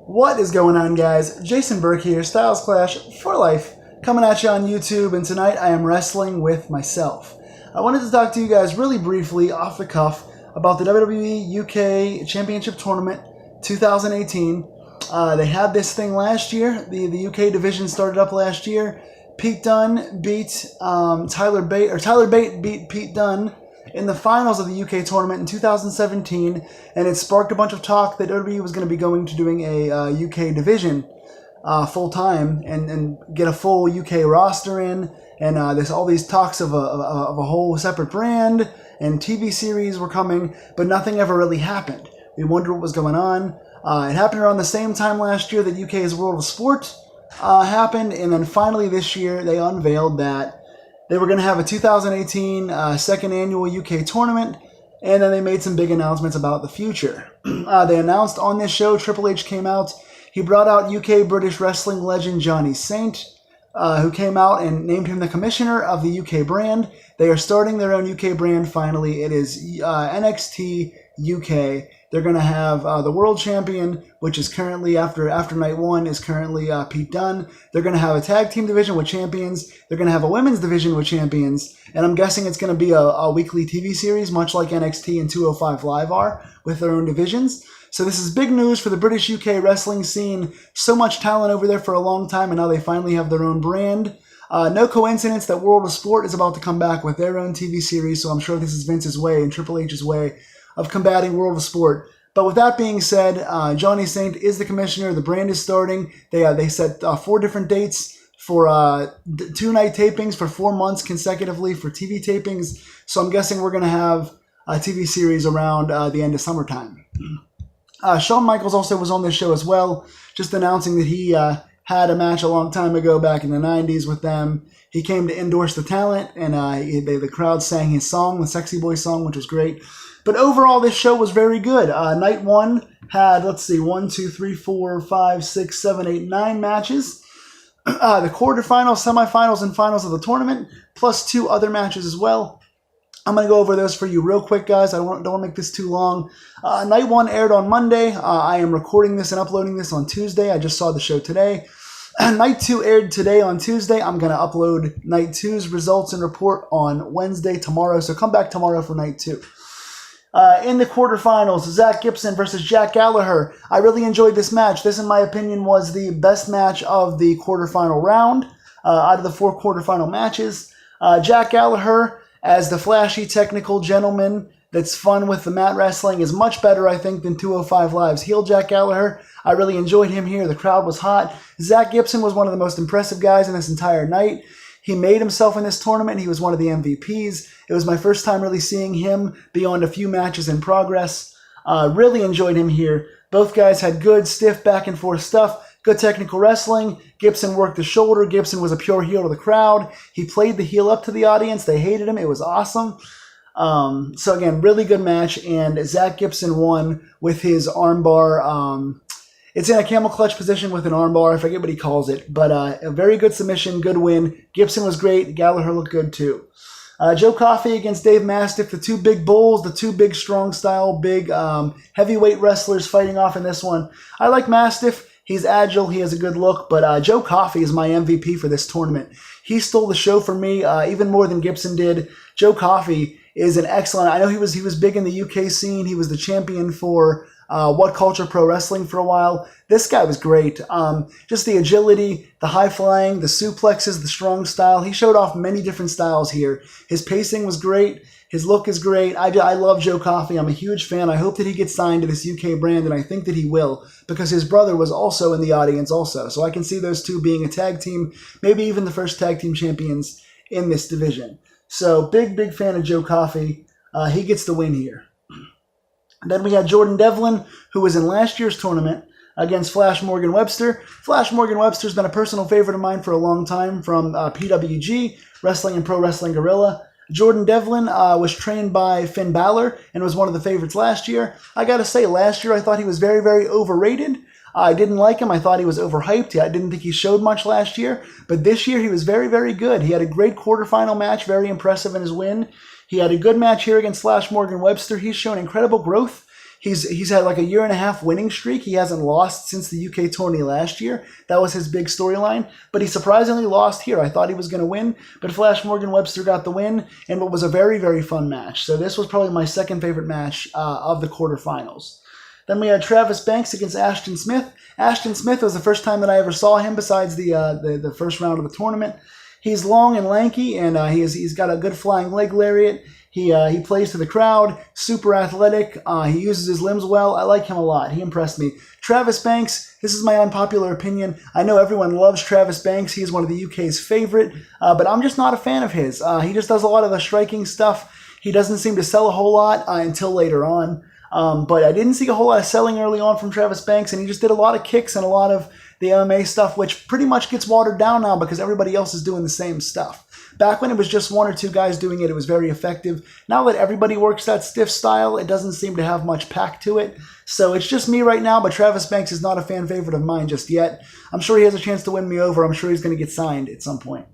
What is going on, guys? Jason Burke here, Styles Clash for Life, coming at you on YouTube, and tonight I am wrestling with myself. I wanted to talk to you guys really briefly, off the cuff, about the WWE UK Championship Tournament 2018. They had this thing last year. The UK division started up last year. Pete Dunne beat Tyler Bate beat Pete Dunne in the finals of the UK tournament in 2017, and it sparked a bunch of talk that WWE was going to be going to doing a UK division full time and get a full UK roster in, and there's all these talks of a whole separate brand, and TV series were coming, but nothing ever really happened. We wondered what was going on. It happened around the same time last year that UK's World of Sport happened, and then finally this year they unveiled that they were going to have a 2018 second annual UK tournament, and then they made some big announcements about the future. They announced on this show, Triple H came out. He brought out UK British wrestling legend Johnny Saint, who came out and named him the commissioner of the UK brand. They are starting their own UK brand finally. It is NXT UK. They're going to have the world champion, which is currently, after night one, is currently Pete Dunne. They're going to have a tag team division with champions. They're going to have a women's division with champions. And I'm guessing it's going to be a weekly TV series, much like NXT and 205 Live are, with their own divisions. So this is big news for the British UK wrestling scene. So much talent over there for a long time, and now they finally have their own brand. No coincidence that World of Sport is about to come back with their own TV series, so I'm sure this is Vince's way and Triple H's way of combating World of Sport. But with that being said, Johnny Saint is the commissioner. The brand is starting. They set 4 different dates for 2-night tapings for 4 months consecutively for TV tapings. So I'm guessing we're going to have a TV series around the end of summertime. Shawn Michaels also was on this show as well, just announcing that he had a match a long time ago back in the 90s with them. He came to endorse the talent, and the crowd sang his song, the Sexy Boy song, which was great. But overall, this show was very good. Night one had, 9 matches. The quarterfinals, semifinals, and finals of the tournament, plus 2 other matches as well. I'm going to go over those for you real quick, guys. I don't want to make this too long. Night one aired on Monday. I am recording this and uploading this on Tuesday. I just saw the show today. Night 2 aired today on Tuesday. I'm going to upload Night 2's results and report on Wednesday, tomorrow. So come back tomorrow for Night 2. In the quarterfinals, Zach Gibson versus Jack Gallagher. I really enjoyed this match. This, in my opinion, was the best match of the quarterfinal round out of the 4 quarterfinal matches. Jack Gallagher, as the flashy, technical gentleman that's fun with the mat wrestling, is much better, I think, than 205 Live's heel Jack Gallagher. I really enjoyed him here. The crowd was hot. Zach Gibson was one of the most impressive guys in this entire night. He made himself in this tournament. He was one of the MVPs. It was my first time really seeing him beyond a few matches in progress. Really enjoyed him here. Both guys had good, stiff, back and forth stuff. Good technical wrestling. Gibson worked the shoulder. Gibson was a pure heel to the crowd. He played the heel up to the audience. They hated him. It was awesome. So again, really good match. And Zach Gibson won with his armbar. It's in a camel clutch position with an armbar. I forget what he calls it. But a very good submission, good win. Gibson was great. Gallagher looked good too. Joe Coffey against Dave Mastiff, the 2 big bulls, the 2 big strong style, big heavyweight wrestlers fighting off in this one. I like Mastiff. He's agile. He has a good look. But Joe Coffey is my MVP for this tournament. He stole the show for me even more than Gibson did. Joe Coffey is an excellent. I know he was big in the UK scene. He was the champion for What Culture Pro Wrestling for a while. This guy was great. Just the agility, the high flying, the suplexes, the strong style. He showed off many different styles here. His pacing was great. His look is great. I love Joe Coffey. I'm a huge fan. I hope that he gets signed to this UK brand, and I think that he will, because his brother was also in the audience also. So I can see those 2 being a tag team, maybe even the first tag team champions in this division. So big fan of Joe Coffey. He gets the win here. Then we had Jordan Devlin, who was in last year's tournament, against Flash Morgan Webster. Flash Morgan Webster's been a personal favorite of mine for a long time from PWG, Wrestling and Pro Wrestling Guerrilla. Jordan Devlin was trained by Finn Balor and was one of the favorites last year. I gotta say, last year I thought he was very, very overrated. I didn't like him. I thought he was overhyped. I didn't think he showed much last year. But this year he was very, very good. He had a great quarterfinal match, very impressive in his win. He had a good match here against Flash Morgan Webster. He's shown incredible growth. He's had like a year and a half winning streak. He hasn't lost since the UK Tourney last year. That was his big storyline. But he surprisingly lost here. I thought he was going to win, but Flash Morgan Webster got the win in what was a very, very fun match. So this was probably my second favorite match of the quarterfinals. Then we had Travis Banks against Ashton Smith. Ashton Smith was the first time that I ever saw him besides the first round of the tournament. He's long and lanky, and he's got a good flying leg lariat. He plays to the crowd, super athletic. He uses his limbs well. I like him a lot. He impressed me. Travis Banks, this is my unpopular opinion. I know everyone loves Travis Banks. He's one of the UK's favorite, but I'm just not a fan of his. He just does a lot of the striking stuff. He doesn't seem to sell a whole lot until later on. But I didn't see a whole lot of selling early on from Travis Banks, and he just did a lot of kicks and a lot of the MMA stuff, which pretty much gets watered down now because everybody else is doing the same stuff. Back when it was just one or two guys doing it, it was very effective. Now that everybody works that stiff style, it doesn't seem to have much pack to it. So it's just me right now, but Travis Banks is not a fan favorite of mine just yet. I'm sure he has a chance to win me over. I'm sure he's going to get signed at some point.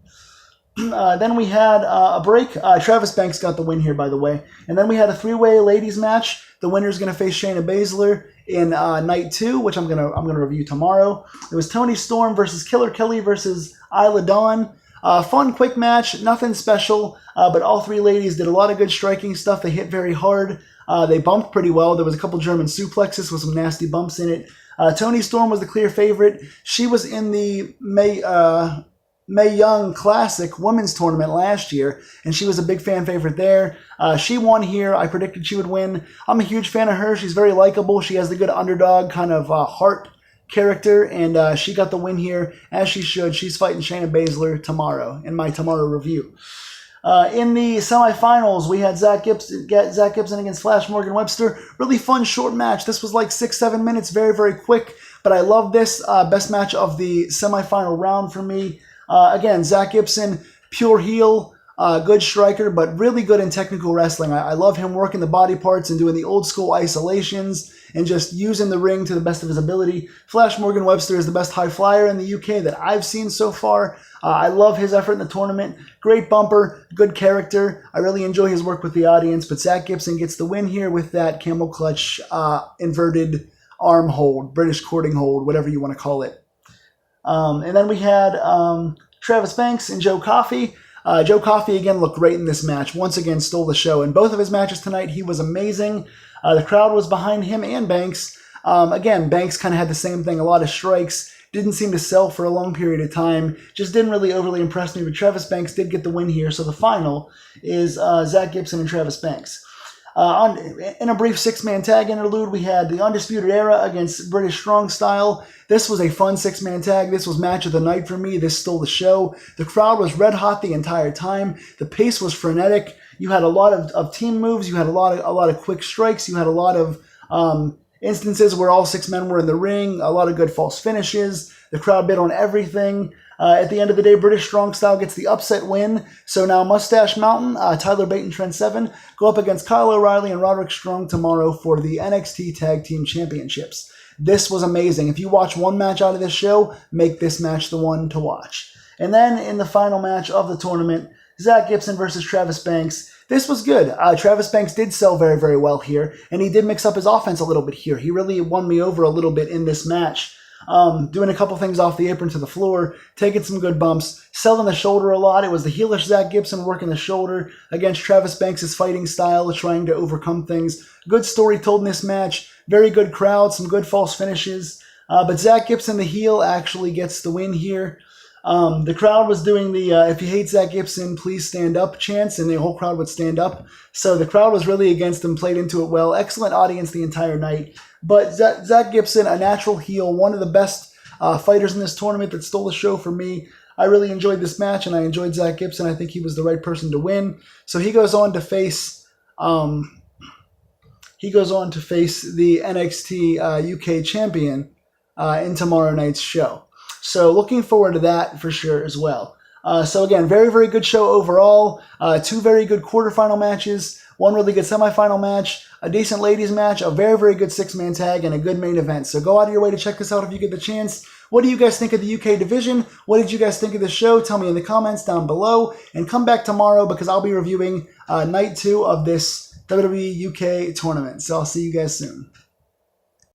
Then we had a break. Travis Banks got the win here, by the way. And then we had a three-way ladies match. The winner's going to face Shayna Baszler in night 2, which I'm gonna review tomorrow. It was Toni Storm versus Killer Kelly versus Isla Dawn. Fun, quick match, nothing special, but all three ladies did a lot of good striking stuff. They hit very hard. They bumped pretty well. There was a couple German suplexes with some nasty bumps in it. Toni Storm was the clear favorite. She was in the Mae Young Classic Women's Tournament last year, and she was a big fan favorite there. She won here. I predicted she would win. I'm a huge fan of her. She's very likable. She has the good underdog kind of heart character, and she got the win here, as she should. She's fighting Shayna Baszler tomorrow in my tomorrow review. In the semifinals, we had Zach Gibson against Flash Morgan Webster. Really fun, short match. This was like 6-7 minutes, very, very quick, but I love this. Best match of the semifinal round for me. Again, Zach Gibson, pure heel, good striker, but really good in technical wrestling. I love him working the body parts and doing the old school isolations and just using the ring to the best of his ability. Flash Morgan Webster is the best high flyer in the UK that I've seen so far. I love his effort in the tournament. Great bumper, good character. I really enjoy his work with the audience, but Zach Gibson gets the win here with that camel clutch inverted arm hold, British courting hold, whatever you want to call it. And then we had Travis Banks and Joe Coffey. Joe Coffey, again, looked great in this match. Once again, stole the show. In both of his matches tonight, he was amazing. The crowd was behind him and Banks. Again, Banks kind of had the same thing, a lot of strikes. Didn't seem to sell for a long period of time. Just didn't really overly impress me, but Travis Banks did get the win here. So the final is Zach Gibson and Travis Banks. In a brief 6-man tag interlude, we had the Undisputed Era against British Strong Style. This was a fun 6-man tag. This was match of the night for me. This stole the show. The crowd was red hot the entire time. The pace was frenetic. You had a lot of team moves. You had a lot of quick strikes. You had a lot of instances where all 6 men were in the ring. A lot of good false finishes. The crowd bid on everything. At the end of the day, British Strong Style gets the upset win. So now Mustache Mountain, Tyler Bate and Trent Seven go up against Kyle O'Reilly and Roderick Strong tomorrow for the NXT Tag Team Championships. This was amazing. If you watch one match out of this show, make this match the one to watch. And then in the final match of the tournament, Zach Gibson versus Travis Banks. This was good. Travis Banks did sell very, very well here, and he did mix up his offense a little bit here. He really won me over a little bit in this match. Doing a couple things off the apron to the floor, taking some good bumps, selling the shoulder a lot. It was the heelish Zach Gibson working the shoulder against Travis Banks' fighting style, trying to overcome things. Good story told in this match. Very good crowd, some good false finishes. But Zach Gibson, the heel, actually gets the win here. The crowd was doing the if you hate Zach Gibson, please stand up chants, and the whole crowd would stand up. So the crowd was really against him, played into it well. Excellent audience the entire night. But Zach Gibson, a natural heel, one of the best fighters in this tournament that stole the show for me. I really enjoyed this match, and I enjoyed Zach Gibson. I think he was the right person to win. So he goes on to face the NXT UK champion in tomorrow night's show. So looking forward to that for sure as well. So again, very, very good show overall. 2 very good quarterfinal matches. 1 really good semifinal match, a decent ladies match, a very, very good 6-man tag, and a good main event. So go out of your way to check this out if you get the chance. What do you guys think of the UK division? What did you guys think of the show? Tell me in the comments down below. And come back tomorrow because I'll be reviewing night 2 of this WWE UK tournament. So I'll see you guys soon.